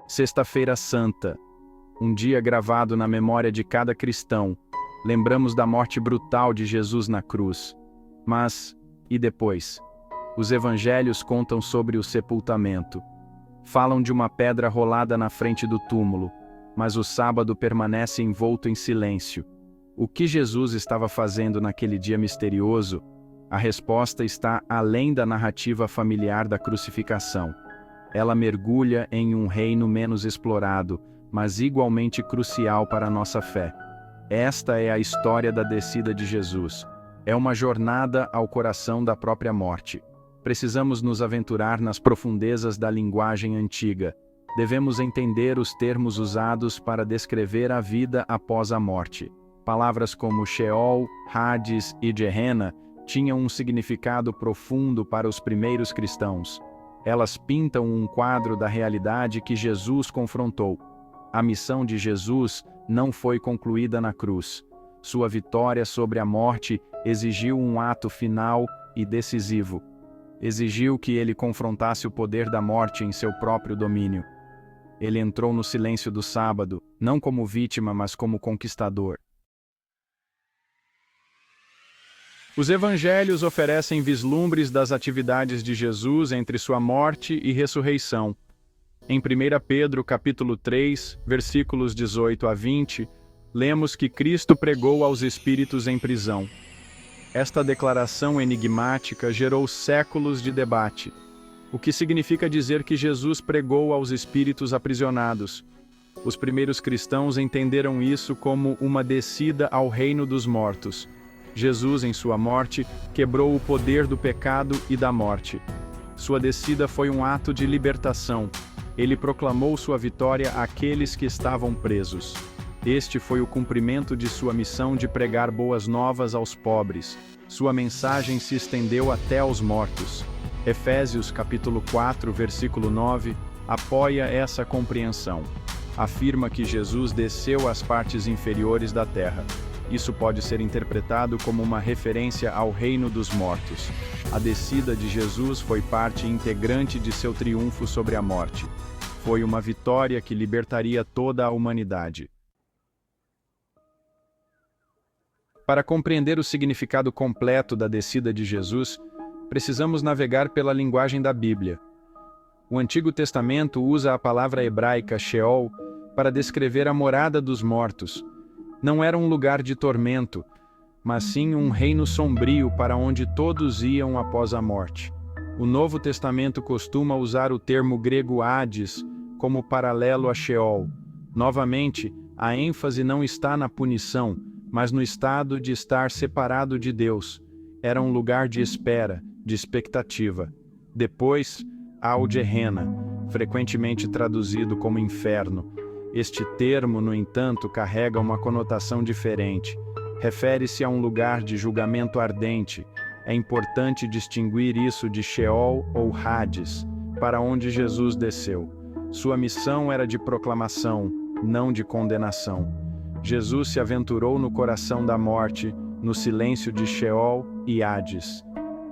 Sexta-feira Santa, um dia gravado na memória de cada cristão. Lembramos da morte brutal de Jesus na cruz. Mas, e depois? Os evangelhos contam sobre o sepultamento. Falam de uma pedra rolada na frente do túmulo, mas o sábado permanece envolto em silêncio. O que Jesus estava fazendo naquele dia misterioso? A resposta está além da narrativa familiar da crucificação. Ela mergulha em um reino menos explorado, mas igualmente crucial para a nossa fé. Esta é a história da descida de Jesus. É uma jornada ao coração da própria morte. Precisamos nos aventurar nas profundezas da linguagem antiga. Devemos entender os termos usados para descrever a vida após a morte. Palavras como Sheol, Hades e Gehenna tinham um significado profundo para os primeiros cristãos. Elas pintam um quadro da realidade que Jesus confrontou. A missão de Jesus não foi concluída na cruz. Sua vitória sobre a morte exigiu um ato final e decisivo. Exigiu que ele confrontasse o poder da morte em seu próprio domínio. Ele entrou no silêncio do sábado, não como vítima, mas como conquistador. Os evangelhos oferecem vislumbres das atividades de Jesus entre sua morte e ressurreição. Em 1 Pedro capítulo 3, versículos 18 a 20, lemos que Cristo pregou aos espíritos em prisão. Esta declaração enigmática gerou séculos de debate, o que significa dizer que Jesus pregou aos espíritos aprisionados. Os primeiros cristãos entenderam isso como uma descida ao reino dos mortos. Jesus, em sua morte, quebrou o poder do pecado e da morte. Sua descida foi um ato de libertação. Ele proclamou sua vitória àqueles que estavam presos. Este foi o cumprimento de sua missão de pregar boas novas aos pobres. Sua mensagem se estendeu até aos mortos. Efésios capítulo 4, versículo 9, apoia essa compreensão. Afirma que Jesus desceu às partes inferiores da terra. Isso pode ser interpretado como uma referência ao reino dos mortos. A descida de Jesus foi parte integrante de seu triunfo sobre a morte. Foi uma vitória que libertaria toda a humanidade. Para compreender o significado completo da descida de Jesus, precisamos navegar pela linguagem da Bíblia. O Antigo Testamento usa a palavra hebraica Sheol para descrever a morada dos mortos. Não era um lugar de tormento, mas sim um reino sombrio para onde todos iam após a morte. O Novo Testamento costuma usar o termo grego Hades como paralelo a Sheol. Novamente, a ênfase não está na punição, mas no estado de estar separado de Deus. Era um lugar de espera, de expectativa. Depois, há o Gehenna, frequentemente traduzido como inferno. Este termo, no entanto, carrega uma conotação diferente. Refere-se a um lugar de julgamento ardente. É importante distinguir isso de Sheol ou Hades, para onde Jesus desceu. Sua missão era de proclamação, não de condenação. Jesus se aventurou no coração da morte, no silêncio de Sheol e Hades.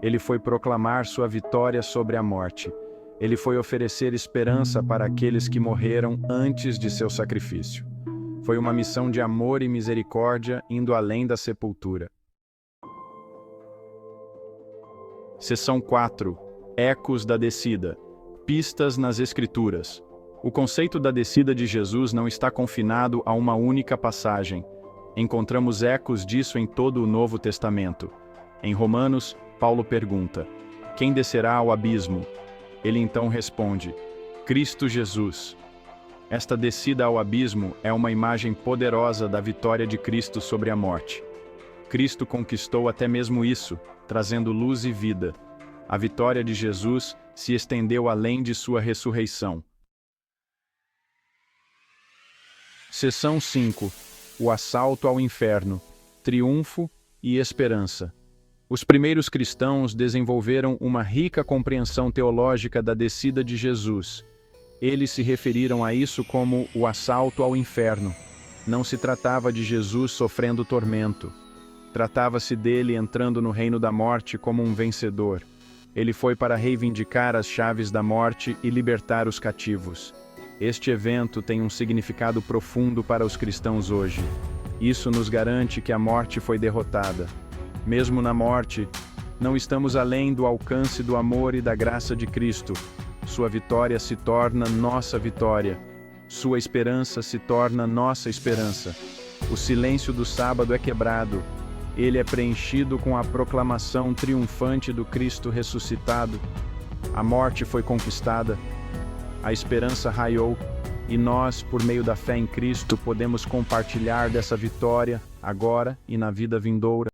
Ele foi proclamar sua vitória sobre a morte. Ele foi oferecer esperança para aqueles que morreram antes de seu sacrifício. Foi uma missão de amor e misericórdia indo além da sepultura. Seção 4. Ecos da descida. Pistas nas Escrituras. O conceito da descida de Jesus não está confinado a uma única passagem. Encontramos ecos disso em todo o Novo Testamento. Em Romanos, Paulo pergunta: quem descerá ao abismo? Ele então responde: Cristo Jesus. Esta descida ao abismo é uma imagem poderosa da vitória de Cristo sobre a morte. Cristo conquistou até mesmo isso, trazendo luz e vida. A vitória de Jesus se estendeu além de sua ressurreição. Seção 5. O assalto ao inferno, triunfo e esperança. Os primeiros cristãos desenvolveram uma rica compreensão teológica da descida de Jesus. Eles se referiram a isso como o assalto ao inferno. Não se tratava de Jesus sofrendo tormento. Tratava-se dele entrando no reino da morte como um vencedor. Ele foi para reivindicar as chaves da morte e libertar os cativos. Este evento tem um significado profundo para os cristãos hoje. Isso nos garante que a morte foi derrotada. Mesmo na morte, não estamos além do alcance do amor e da graça de Cristo. Sua vitória se torna nossa vitória. Sua esperança se torna nossa esperança. O silêncio do sábado é quebrado. Ele é preenchido com a proclamação triunfante do Cristo ressuscitado. A morte foi conquistada. A esperança raiou. E nós, por meio da fé em Cristo, podemos compartilhar dessa vitória agora e na vida vindoura.